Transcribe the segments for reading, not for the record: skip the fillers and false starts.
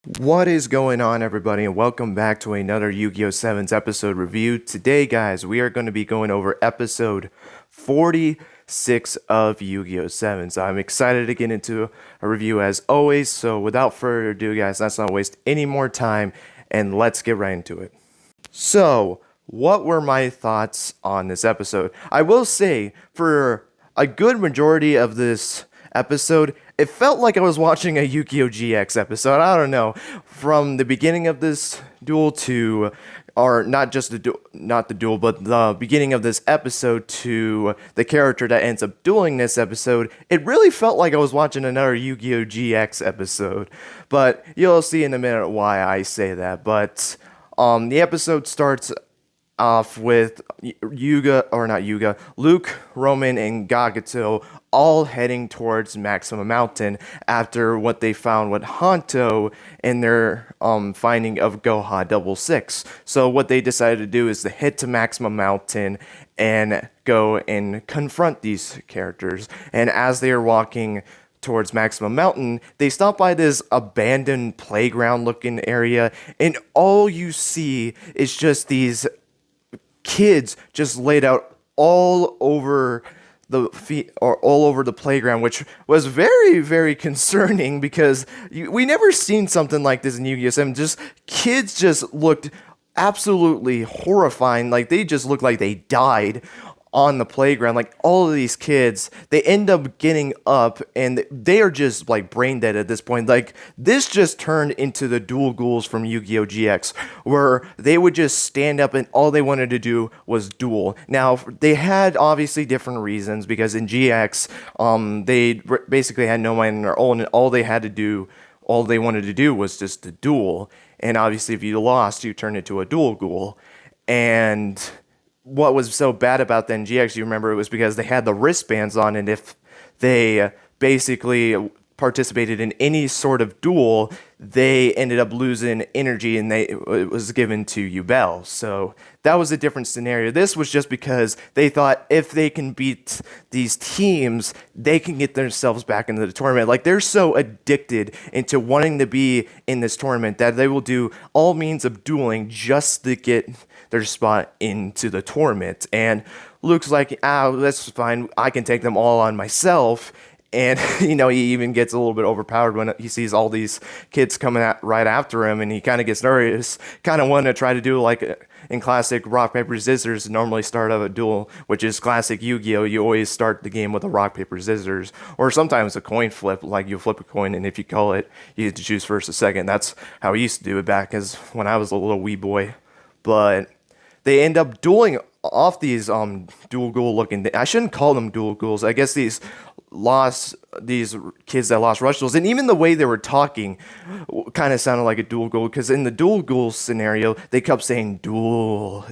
What is going on, everybody, and welcome back to another Yu-Gi-Oh! Sevens episode review. Today, guys, we are going to be going over episode 46 of Yu-Gi-Oh! Sevens. I'm excited to get into a review as always, so without further ado, guys, let's not waste any more time, and let's get right into it. So, what were my thoughts on this episode? I will say, for a good majority of this episode, it felt like I was watching a Yu-Gi-Oh! GX episode. I don't know. From the beginning of this duel to, or not just not the duel, but the beginning of this episode to the character that ends up dueling this episode, it really felt like I was watching another Yu-Gi-Oh! GX episode. But you'll see in a minute why I say that. But the episode starts off with Luke, Roman, and Gagato all heading towards Maxima Mountain after what they found with Honto in their finding of Goha Double Six. So what they decided to do is to head to Maxima Mountain and go and confront these characters. And as they are walking towards Maxima Mountain, they stop by this abandoned playground looking area, and all you see is just these kids just laid out all over the feet or all over the playground, which was very, very concerning because we never seen something like this in Yu-Gi-Oh! 7. Just kids just looked absolutely horrifying. Like they just looked like they died on the playground. Like all of these kids, they end up getting up and they are just like brain dead at this point. Like this just turned into the dual ghouls from Yu-Gi-Oh! GX, where they would just stand up and all they wanted to do was duel. Now they had obviously different reasons because in GX, they basically had no mind on their own, and all they wanted to do was just to duel. And obviously, if you lost, you turned into a dual ghoul. And what was so bad about the NGX, you remember, it was because they had the wristbands on, and if they basically participated in any sort of duel, they ended up losing energy, and it was given to Yubel. So that was a different scenario. This was just because they thought if they can beat these teams, they can get themselves back into the tournament. Like they're so addicted into wanting to be in this tournament that they will do all means of dueling just to get their spot into the tournament. And Luke's like, that's fine. I can take them all on myself. And, he even gets a little bit overpowered when he sees all these kids coming right after him, and he kind of gets nervous, kind of wanting to try to do like in classic rock, paper, scissors, normally start out a duel, which is classic Yu-Gi-Oh! You always start the game with a rock, paper, scissors, or sometimes a coin flip, like you flip a coin, and if you call it, you get to choose first or second. That's how I used to do it back when I was a little wee boy. But they end up dueling off these dual ghoul looking. I shouldn't call them dual ghouls. I guess these kids that lost rush duels, and even the way they were talking kind of sounded like a dual ghoul, because in the dual ghoul scenario they kept saying duel,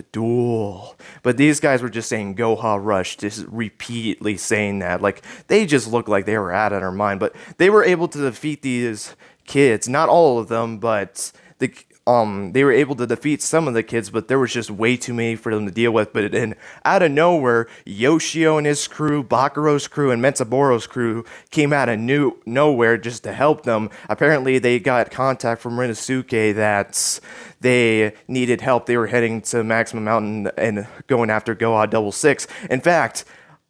but these guys were just saying Goha Rush, just repeatedly saying that. Like they just looked like they were out of their mind, but they were able to defeat these kids. Not all of them, but they were able to defeat some of the kids, but there was just way too many for them to deal with. But then, out of nowhere, Yoshio and his crew, Bakuro's crew, and Metsuboro's crew came out of nowhere just to help them. Apparently, they got contact from Rinosuke that they needed help. They were heading to Maxima Mountain and going after Goha Double Six. In fact,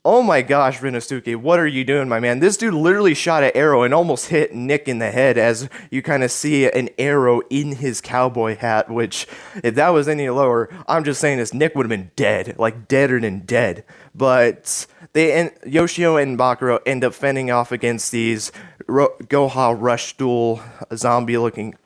oh my gosh, Rinosuke, what are you doing, my man? This dude literally shot an arrow and almost hit Nick in the head, as you kind of see an arrow in his cowboy hat, which, if that was any lower, I'm just saying this, Nick would have been dead, like deader than dead. But Yoshio and Bakuro end up fending off against these Goha Rush Duel zombie-looking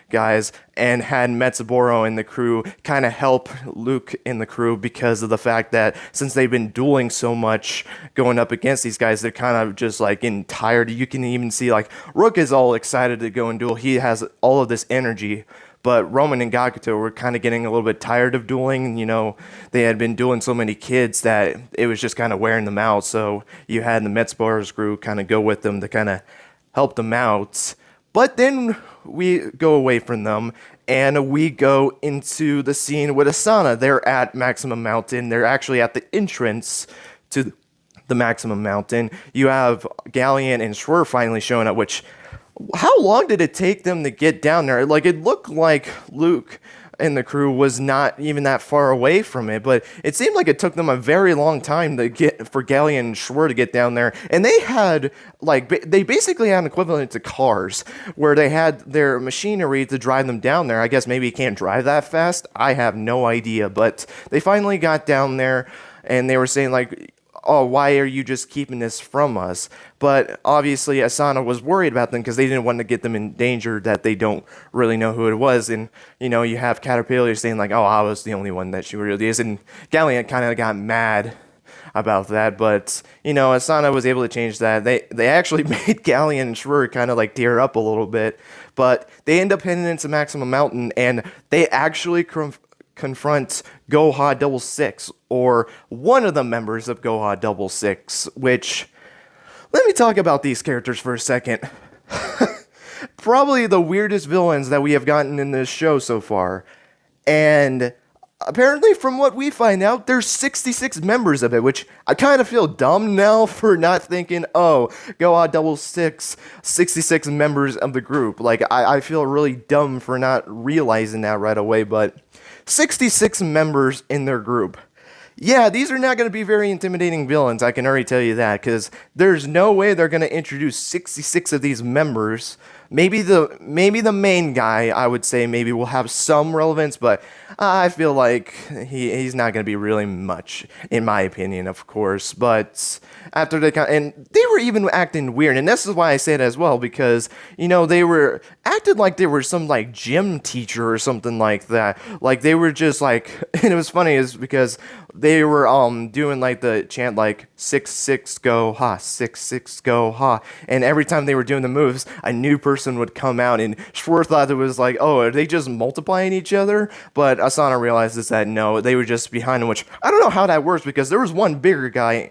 guys, and had Metsuboro and the crew kind of help Luke and the crew, because of the fact that since they've been dueling so much going up against these guys, they're kind of just like getting tired. You can even see like Rook is all excited to go and duel. He has all of this energy, but Roman and Gakuto were kind of getting a little bit tired of dueling. They had been dueling so many kids that it was just kind of wearing them out. So you had the Metsuboro's crew kind of go with them to kind of help them out. But then we go away from them, and we go into the scene with Asana. They're at Maximum Mountain. They're actually at the entrance to the Maximum Mountain. You have Galleon and Schwer finally showing up, which how long did it take them to get down there? Like, it looked like Luke and the crew was not even that far away from it, but it seemed like it took them a very long time to get for Gallian and Schwer to get down there. And they had they basically had an equivalent to cars, where they had their machinery to drive them down there. I guess maybe you can't drive that fast. I have no idea, but they finally got down there, and they were saying like, oh, why are you just keeping this from us? But obviously, Asana was worried about them because they didn't want to get them in danger that they don't really know who it was. And, you have Caterpillar saying, like, oh, I was the only one that she really is. And Galliant kind of got mad about that. But, Asana was able to change that. They actually made Galliant and Schwer kind of like tear up a little bit. But they end up heading into Maximum Mountain, and they actually confront Goha Double Six, or one of the members of Goha Double Six, which, let me talk about these characters for a second. Probably the weirdest villains that we have gotten in this show so far. And apparently, from what we find out, there's 66 members of it, which I kind of feel dumb now for not thinking, oh, Goha Double Six, 66 members of the group. Like, I feel really dumb for not realizing that right away, but 66 members in their group. Yeah, these are not going to be very intimidating villains, I can already tell you that, because there's no way they're going to introduce 66 of these members. Maybe the main guy, I would say, maybe will have some relevance, but I feel like he's not going to be really much, in my opinion, of course. But after and they were even acting weird, and this is why I say it as well, because they were acted like they were some like gym teacher or something like that. Like they were just like, and it was funny is because they were doing like the chant like 6-6 go ha, 6-6 go ha, and every time they were doing the moves, a new person would come out, and Schwer thought it was like, oh, are they just multiplying each other? But Asana realizes that no, they were just behind him, which I don't know how that works, because there was one bigger guy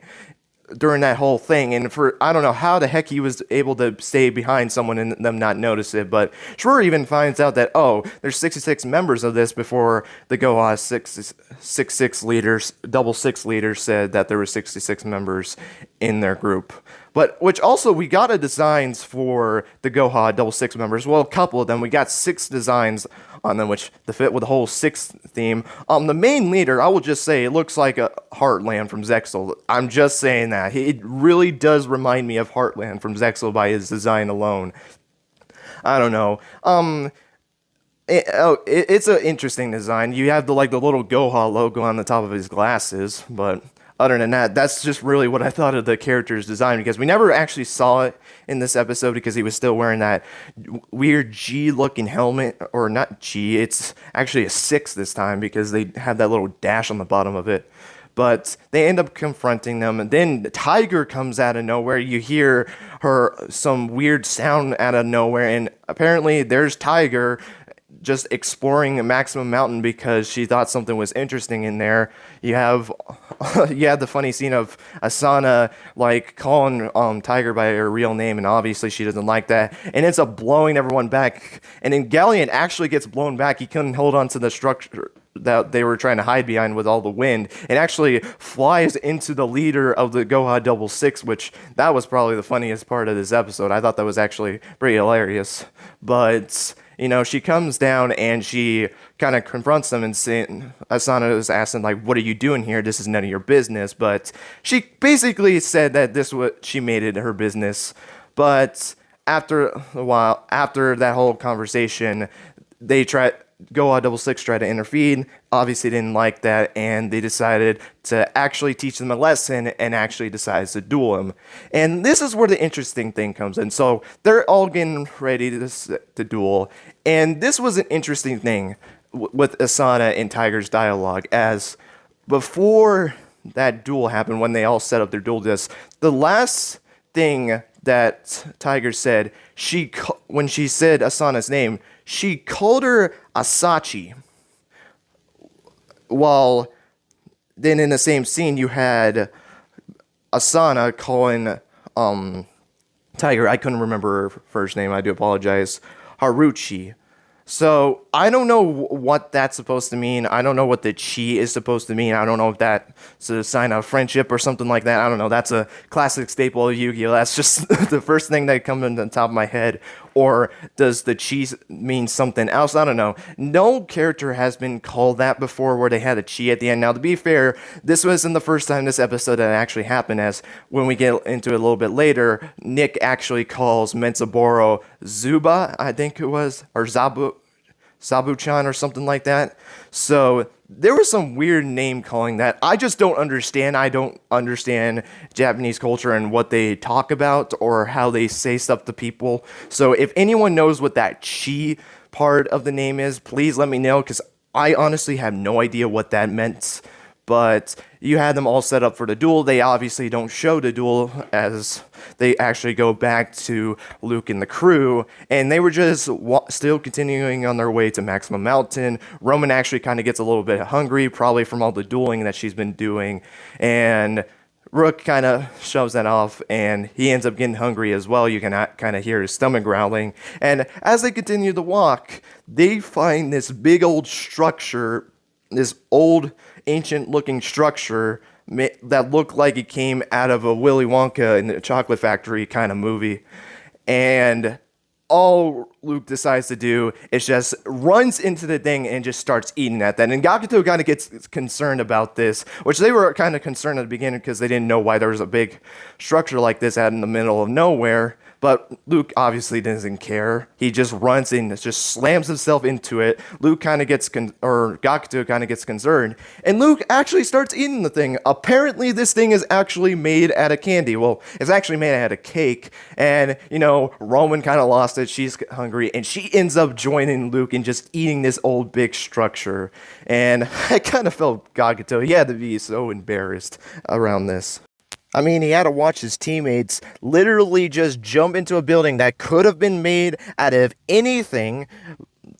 during that whole thing, and I don't know how the heck he was able to stay behind someone and them not notice it, but Schwer even finds out that, oh, there's 66 members of this before the Goha 6 leaders, double six leaders said that there were 66 members in their group. But, which also, we got a designs for the Goha double six members, well, a couple of them, we got 6 designs on them, which the fit with the whole 6 theme. The main leader, I will just say, it looks like a Heartland from Zexal. I'm just saying that. It really does remind me of Heartland from Zexal by his design alone. I don't know. It's an interesting design. You have the little Goha logo on the top of his glasses, but other than that, that's just really what I thought of the character's design, because we never actually saw it in this episode because he was still wearing that weird G-looking helmet, or not G, it's actually a 6 this time because they have that little dash on the bottom of it. But they end up confronting them, and then Tiger comes out of nowhere. You hear some weird sound out of nowhere, and apparently there's Tiger just exploring Maximum Mountain because she thought something was interesting in there. You have the funny scene of Asana calling Tiger by her real name, and obviously she doesn't like that, and ends up blowing everyone back. And then Galliant actually gets blown back. He couldn't hold on to the structure that they were trying to hide behind with all the wind, and actually flies into the leader of the Goha Double Six, which that was probably the funniest part of this episode. I thought that was actually pretty hilarious. But she comes down and she kind of confronts them, and Asana is asking, what are you doing here? This is none of your business. But she basically said that she made it her business. But after a while, after that whole conversation, Goha Double Six tried to intervene. Obviously didn't like that, and they decided to actually teach them a lesson, and actually decides to duel him. And this is where the interesting thing comes in. So they're all getting ready to duel, and this was an interesting thing with Asana and Tiger's dialogue, as before that duel happened, when they all set up their duel discs, the last thing that Tiger said, when she said Asana's name, she called her Asachi. While then in the same scene, you had Asana calling Tiger, I couldn't remember her first name, I do apologize, Haruchi. So I don't know what that's supposed to mean. I don't know what the chi is supposed to mean. I don't know if that's a sign of friendship or something like that. I don't know. That's a classic staple of Yu-Gi-Oh! That's just the first thing that comes into the top of my head. Or does the chi mean something else? I don't know. No character has been called that before where they had a chi at the end. Now, to be fair, this wasn't the first time this episode that actually happened, as when we get into it a little bit later, Nick actually calls Metsuboro Zuba, I think it was, or Sabu-chan or something like that. So there was some weird name calling that. I just don't understand. I don't understand Japanese culture and what they talk about or how they say stuff to people. So if anyone knows what that chi part of the name is, please let me know, because I honestly have no idea what that meant. But you had them all set up for the duel. They obviously don't show the duel, as they actually go back to Luke and the crew, and they were just still continuing on their way to Maximum Mountain. Roman actually kind of gets a little bit hungry, probably from all the dueling that she's been doing, and Rook kind of shoves that off, and he ends up getting hungry as well. You can kind of hear his stomach growling, and as they continue to walk, they find this big old structure, this old ancient looking structure that looked like it came out of a Willy Wonka in the Chocolate Factory kind of movie. And all Luke decides to do is just runs into the thing and just starts eating at that. And Gakuto kind of gets concerned about this, which they were kind of concerned at the beginning because they didn't know why there was a big structure like this out in the middle of nowhere. But Luke obviously doesn't care. He just runs and just slams himself into it. Luke kind of gets, or Gakuto kind of gets concerned. And Luke actually starts eating the thing. Apparently this thing is actually made out of candy. Well, it's actually made out of cake. And, you know, Roman kind of lost it. She's hungry. And she ends up joining Luke and just eating this old big structure. And I kind of felt Gakuto, he had to be so embarrassed around this. I mean, he had to watch his teammates literally just jump into a building that could have been made out of anything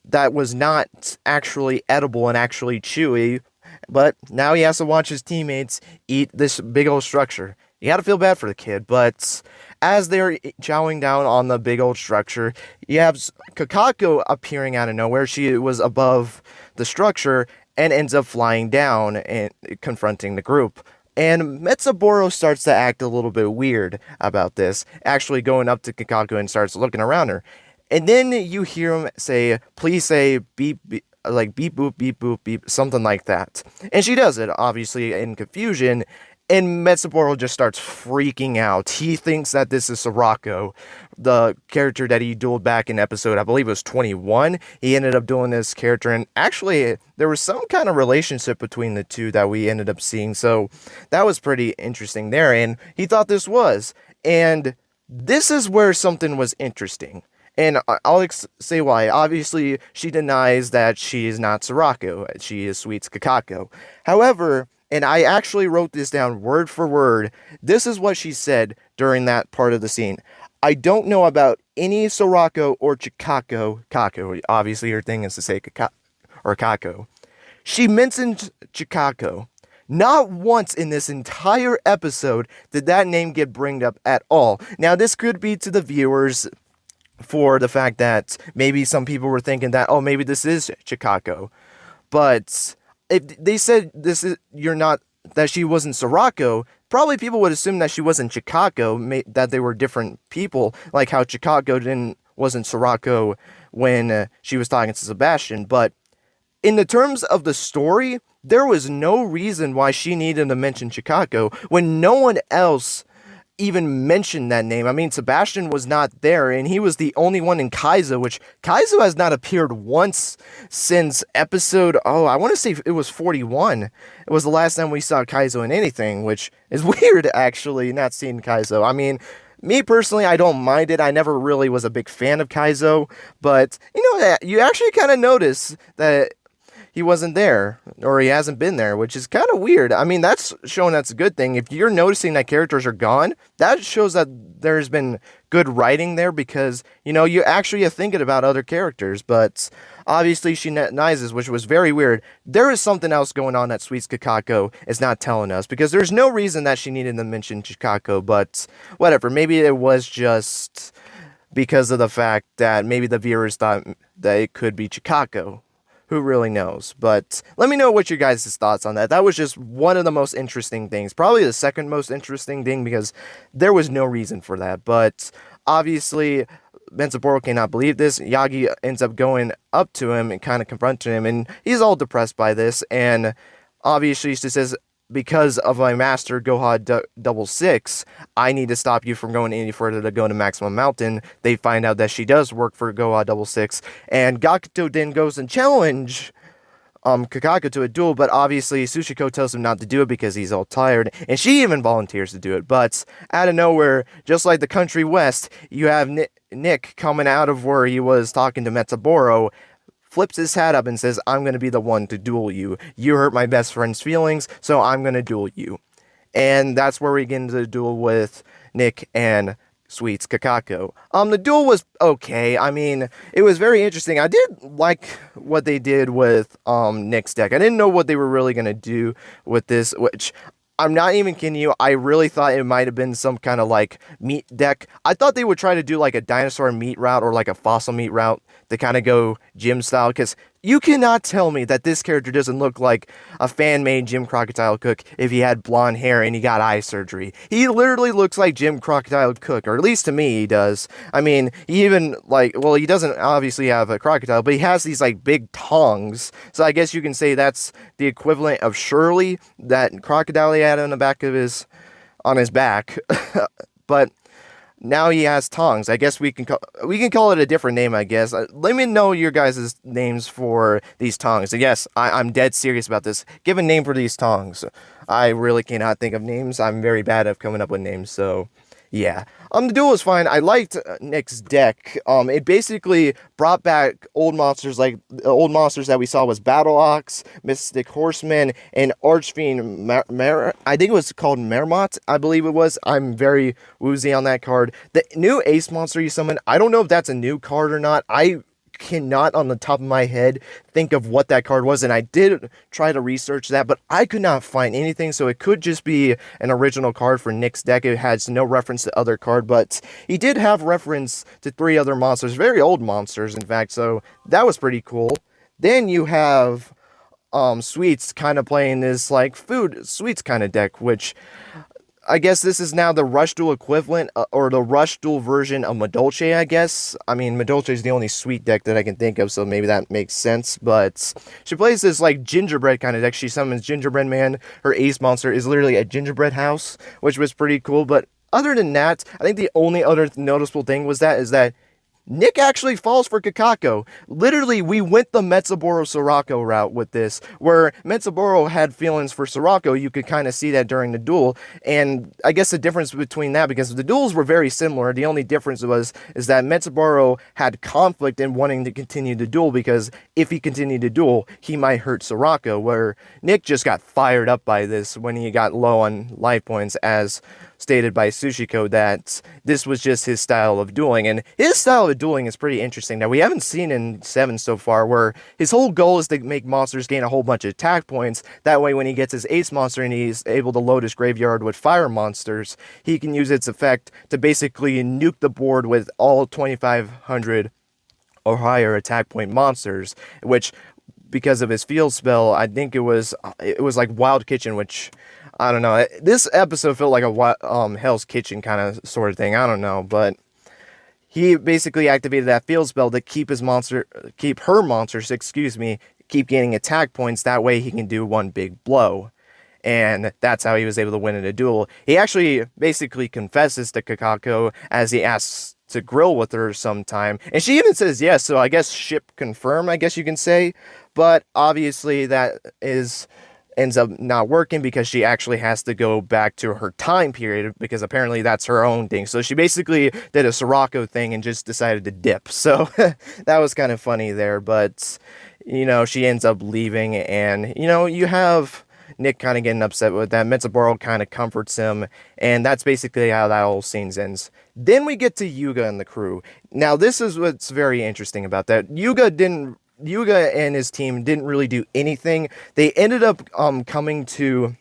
that was not actually edible and actually chewy. But now he has to watch his teammates eat this big old structure. You gotta feel bad for the kid, but as they're chowing down on the big old structure, you have Kakako appearing out of nowhere. She was above the structure and ends up flying down and confronting the group. And Metsuboro starts to act a little bit weird about this, actually going up to Kakako and starts looking around her. And then you hear him say, please say beep, beep, like beep, boop, beep, boop, beep, something like that. And she does it, obviously, in confusion. And Metsuboro just starts freaking out. He thinks that this is Sorako, the character that he dueled back in episode, I believe it was 21. He ended up dueling this character, and actually, there was some kind of relationship between the two that we ended up seeing, so that was pretty interesting there, and he thought this was. And this is where something was interesting. And I'll say why. Obviously, she denies that she is not Sorako. She is Sweets Kakako. However, and I actually wrote this down word for word, this is what she said during that part of the scene. I don't know about any Sorako or Chikako. Kako, obviously her thing is to say Kako. She mentioned Chikako. Not once in this entire episode did that name get bringed up at all. Now, this could be to the viewers for the fact that maybe some people were thinking that, oh, maybe this is Chikako. But if they said that she wasn't Sorako, probably people would assume that she wasn't Chikako, that they were different people, like how Chikako wasn't Sorako when she was talking to Sebastian. But in the terms of the story, there was no reason why she needed to mention Chikako when no one else even mentioned that name. I mean, Sebastian was not there, and he was the only one in Kaizo, which Kaizo has not appeared once since episode, I want to say it was 41. It was the last time we saw Kaizo in anything, which is weird, actually, not seeing Kaizo. I mean, me personally, I don't mind it. I never really was a big fan of Kaizo, but, you actually kind of notice that he wasn't there, or he hasn't been there, which is kind of weird. I mean, that's showing that's a good thing. If you're noticing that characters are gone, that shows that there's been good writing there, because, you actually are thinking about other characters, but obviously she denies this, which was very weird. There is something else going on that Sweets Kakako is not telling us, because there's no reason that she needed to mention Chikako, but whatever. Maybe it was just because of the fact that maybe the viewers thought that it could be Chikako. Who really knows? But let me know what your guys' thoughts on that. That was just one of the most interesting things. Probably the second most interesting thing, because there was no reason for that. But obviously, Menzaburo cannot believe this. Yagi ends up going up to him and kind of confronting him, and he's all depressed by this. And obviously, she says, because of my master Goha double six, I need to stop you from going any further to go to Maximum Mountain. They find out that she does work for Goha double six, and Gakuto then goes and challenge Kakaku to a duel, but obviously Sushiko tells him not to do it because he's all tired, and she even volunteers to do it. But out of nowhere, just like the country west, you have Nick coming out of where he was talking to Metsuboro, flips his hat up and says, I'm going to be the one to duel you. You hurt my best friend's feelings, so I'm going to duel you. And that's where we get into the duel with Nick and Sweets Kakaku. The duel was okay. I mean, it was very interesting. I did like what they did with Nick's deck. I didn't know what they were really gonna do with this, which I'm not even kidding you. I really thought it might have been some kind of like meat deck. I thought they would try to do like a dinosaur meat route or like a fossil meat route to kind of go gym style, because you cannot tell me that this character doesn't look like a fan-made Jim Crocodile Cook if he had blonde hair and he got eye surgery. He literally looks like Jim Crocodile Cook, or at least to me he does. I mean, he even, like, well, he doesn't obviously have a crocodile, but he has these, like, big tongs. So I guess you can say that's the equivalent of Shirley, that crocodile he had on the back of on his back. But now he has tongs. I guess we can call it a different name, I guess. Let me know your guys' names for these tongs. And yes, I'm dead serious about this. Give a name for these tongs. I really cannot think of names. I'm very bad at coming up with names, so yeah. The duel was fine. I liked Nick's deck. It basically brought back old monsters, like the old monsters that we saw was Battle Ox, Mystic Horseman, and Archfiend I think it was called Mermot, I believe it was. I'm very woozy on that card. The new ace monster you summoned, I don't know if that's a new card or not. I cannot on the top of my head think of what that card was, and I did try to research that, but I could not find anything, so it could just be an original card for Nick's deck. It has no reference to other card, but he did have reference to 3 other monsters, very old monsters in fact, so that was pretty cool. Then you have Sweets kind of playing this like food sweets kind of deck, which I guess this is now the Rush Duel equivalent, or the Rush Duel version of Madolche, I guess. I mean, Madolche is the only sweet deck that I can think of, so maybe that makes sense. But she plays this, like, gingerbread kind of deck. She summons Gingerbread Man. Her ace monster is literally a gingerbread house, which was pretty cool. But other than that, I think the only other noticeable thing is that Nick actually falls for Kakaku. Literally, we went the Metsuboro-Sorako route with this, where Metsuboro had feelings for Sorako. You could kind of see that during the duel, and I guess the difference between that, because the duels were very similar, the only difference is that Metsuboro had conflict in wanting to continue the duel, because if he continued to duel, he might hurt Sorako, where Nick just got fired up by this when he got low on life points, as stated by Sushiko, that this was just his style of dueling. And his style of dueling is pretty interesting that we haven't seen in 7 so far, where his whole goal is to make monsters gain a whole bunch of attack points. That way, when he gets his ace monster and he's able to load his graveyard with fire monsters, he can use its effect to basically nuke the board with all 2,500 or higher attack point monsters, which, because of his field spell, I think it was like Wild Kitchen, which, I don't know. This episode felt like a Hell's Kitchen kind of sort of thing. I don't know, but he basically activated that field spell to keep her monsters, keep gaining attack points. That way he can do one big blow. And that's how he was able to win in a duel. He actually basically confesses to Kakaku as he asks to grill with her sometime. And she even says yes, so I guess ship confirm, I guess you can say. But obviously that ends up not working, because she actually has to go back to her time period, because apparently that's her own thing. So she basically did a Sorako thing and just decided to dip. So that was kind of funny there, but, you know, she ends up leaving, and, you know, you have Nick kind of getting upset with that. Metsuboro kind of comforts him, and that's basically how that whole scene ends. Then we get to Yuga and the crew. Now, this is what's very interesting about that. Yuga and his team didn't really do anything. They ended up coming to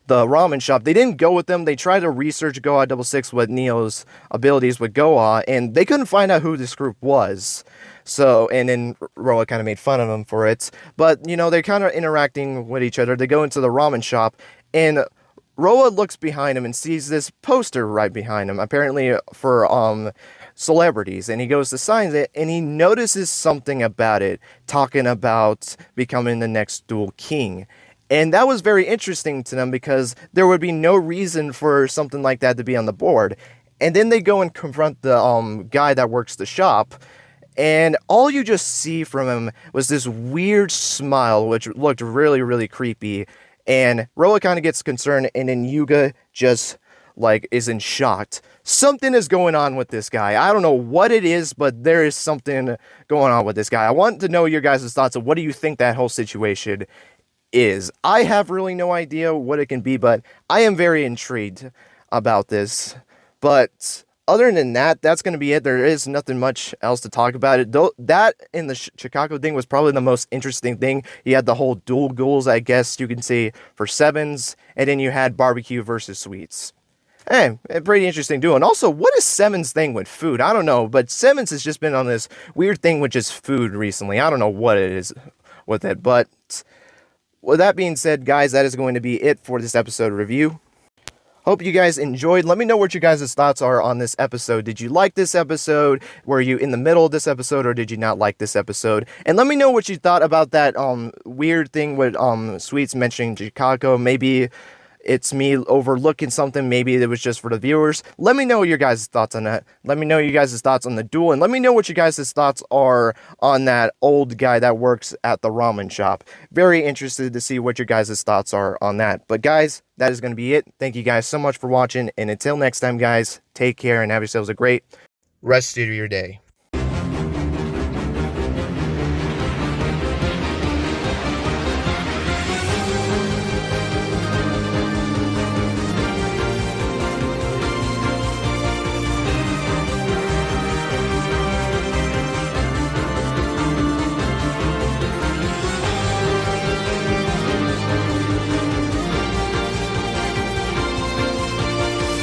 the ramen shop. They didn't go with them. They tried to research Goha 66 with Neo's abilities with Goha, and they couldn't find out who this group was. So, and then Roa kind of made fun of them for it. But, you know, they're kind of interacting with each other. They go into the ramen shop, and Roa looks behind him and sees this poster right behind him. Apparently for celebrities, and he goes to sign it, and he notices something about it, talking about becoming the next dual king. And that was very interesting to them because there would be no reason for something like that to be on the board. And then they go and confront the guy that works the shop, and all you just see from him was this weird smile, which looked really, really creepy. And Roa kind of gets concerned, and then Yuga just like is in shock. Something is going on with this guy. I don't know what it is, but there is something going on with this guy. I want to know your guys' thoughts of what do you think that whole situation is. I have really no idea what it can be, but I am very intrigued about this. But other than that, that's going to be it. There is nothing much else to talk about it. Though that in the Chicago thing was probably the most interesting thing. You had the whole dual ghouls, I guess you can say, for Sevens, and then you had barbecue versus sweets. Hey, a pretty interesting duo. And also, what is Sevens' thing with food? I don't know, but Sevens has just been on this weird thing with just food recently. I don't know what it is with it, but with that being said, guys, that is going to be it for this episode review. Hope you guys enjoyed. Let me know what your guys' thoughts are on this episode. Did you like this episode? Were you in the middle of this episode, or did you not like this episode? And let me know what you thought about that weird thing with Sweets mentioning Chicago. Maybe it's me overlooking something. Maybe it was just for the viewers. Let me know your guys' thoughts on that. Let me know your guys' thoughts on the duel. And let me know what your guys' thoughts are on that old guy that works at the ramen shop. Very interested to see what your guys' thoughts are on that. But guys, that is going to be it. Thank you guys so much for watching. And until next time, guys, take care and have yourselves a great rest of your day.